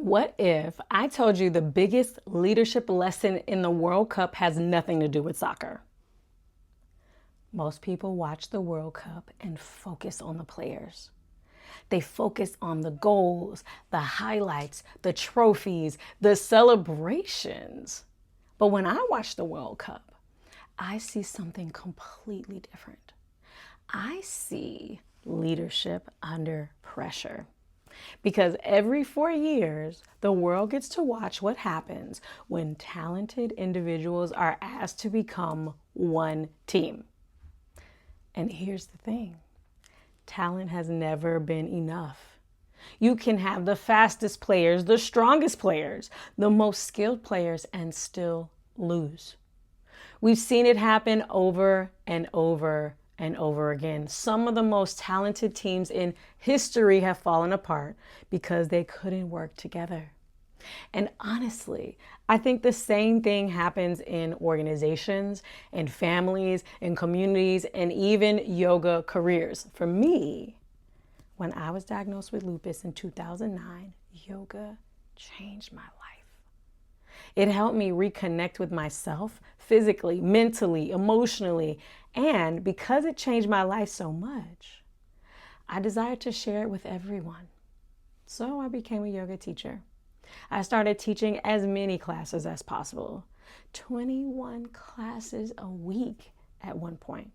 What if I told you the biggest leadership lesson in the World Cup has nothing to do with soccer? Most people watch the World Cup and focus on the players. They focus on the goals, the highlights, the trophies, the celebrations. But when I watch the World Cup, I see something completely different. I see leadership under pressure. Because every 4 years, the world gets to watch what happens when talented individuals are asked to become one team. And here's the thing, talent has never been enough. You can have the fastest players, the strongest players, the most skilled players, and still lose. We've seen it happen over and over and over again. Some of the most talented teams in history have fallen apart because they couldn't work together. And honestly, I think the same thing happens in organizations, in families, in communities, and even yoga careers. For me, when I was diagnosed with lupus in 2009, yoga changed my life. It helped me reconnect with myself physically, mentally, emotionally, and because it changed my life so much, I desired to share it with everyone. So I became a yoga teacher. I started teaching as many classes as possible, 21 classes a week at one point.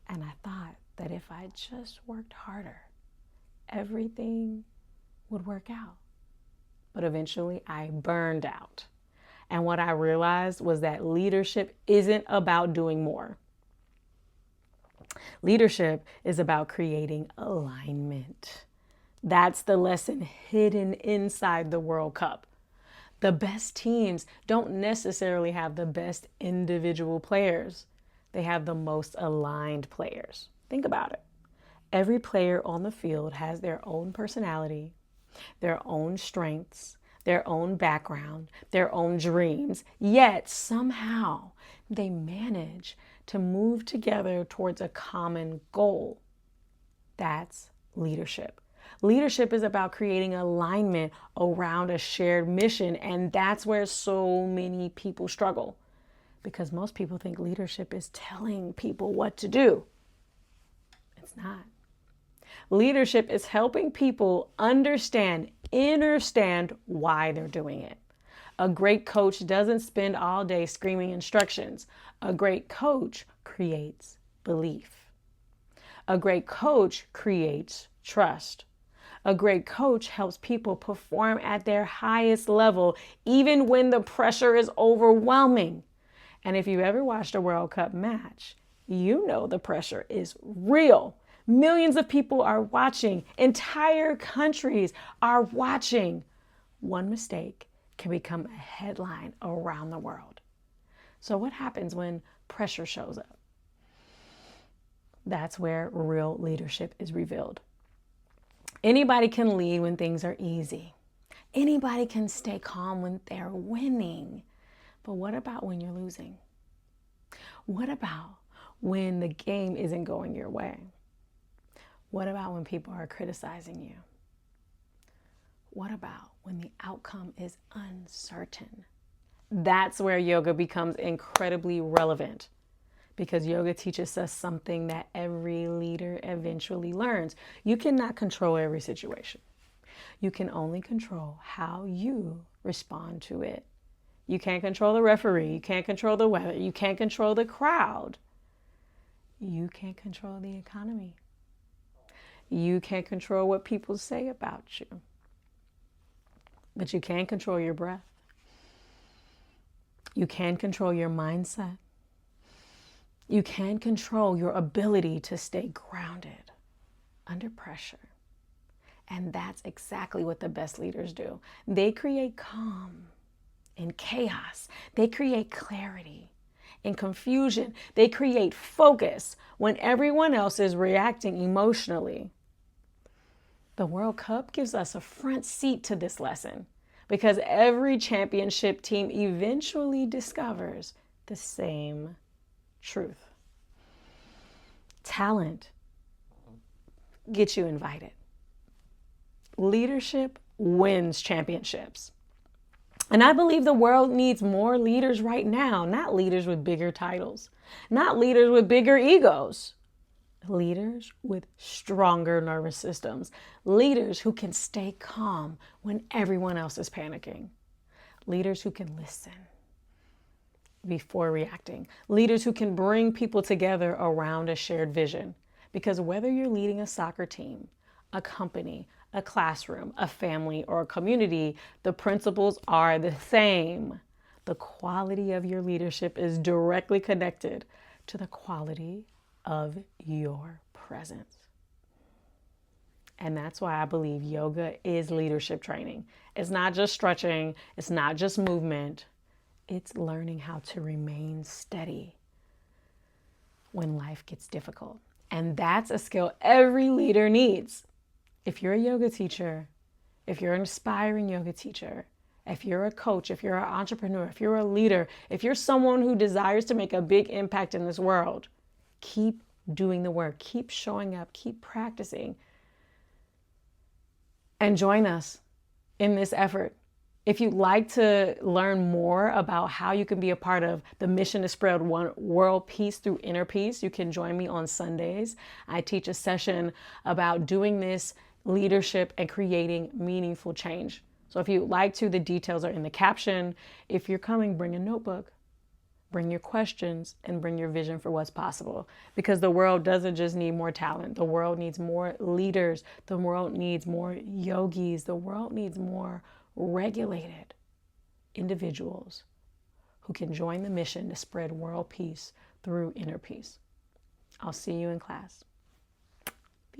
And I thought that if I just worked harder, everything would work out. But eventually I burned out. And what I realized was that leadership isn't about doing more. Leadership is about creating alignment. That's the lesson hidden inside the World Cup. The best teams don't necessarily have the best individual players. They have the most aligned players. Think about it. Every player on the field has their own personality, their own strengths, their own background, their own dreams, yet somehow they manage to move together towards a common goal. That's leadership. Leadership is about creating alignment around a shared mission, and that's where so many people struggle because most people think leadership is telling people what to do. It's not. Leadership is helping people understand why they're doing it. A great coach doesn't spend all day screaming instructions. A great coach creates belief. A great coach creates trust. A great coach helps people perform at their highest level, even when the pressure is overwhelming. And if you've ever watched a World Cup match, you know the pressure is real. Millions of people are watching. Entire countries are watching. One mistake can become a headline around the world. So what happens when pressure shows up? That's where real leadership is revealed. Anybody can lead when things are easy. Anybody can stay calm when they're winning. But what about when you're losing? What about when the game isn't going your way? What about when people are criticizing you? What about when the outcome is uncertain? That's where yoga becomes incredibly relevant because yoga teaches us something that every leader eventually learns. You cannot control every situation. You can only control how you respond to it. You can't control the referee. You can't control the weather. You can't control the crowd. You can't control the economy. You can't control what people say about you. But you can control your breath. You can control your mindset. You can control your ability to stay grounded under pressure. And that's exactly what the best leaders do. They create calm in chaos. They create clarity in confusion. They create focus when everyone else is reacting emotionally. The World Cup gives us a front seat to this lesson because every championship team eventually discovers the same truth. Talent gets you invited. Leadership wins championships. And I believe the world needs more leaders right now, not leaders with bigger titles, not leaders with bigger egos, leaders with stronger nervous systems, leaders who can stay calm when everyone else is panicking, leaders who can listen before reacting, leaders who can bring people together around a shared vision. Because whether you're leading a soccer team, a company, a classroom, a family, or a community, the principles are the same. The quality of your leadership is directly connected to the quality of your presence. And that's why I believe yoga is leadership training. It's not just stretching, it's not just movement, it's learning how to remain steady when life gets difficult. And that's a skill every leader needs. If you're a yoga teacher, if you're an aspiring yoga teacher, if you're a coach, if you're an entrepreneur, if you're a leader, if you're someone who desires to make a big impact in this world, keep doing the work, keep showing up, keep practicing, and join us in this effort. If you'd like to learn more about how you can be a part of the mission to spread world peace through inner peace, you can join me on Sundays. I teach a session about doing this leadership and creating meaningful change. So if you'd like to, the details are in the caption. If you're coming, bring a notebook, bring your questions, and bring your vision for what's possible. Because the world doesn't just need more talent. The world needs more leaders. The world needs more yogis. The world needs more regulated individuals who can join the mission to spread world peace through inner peace. I'll see you in class.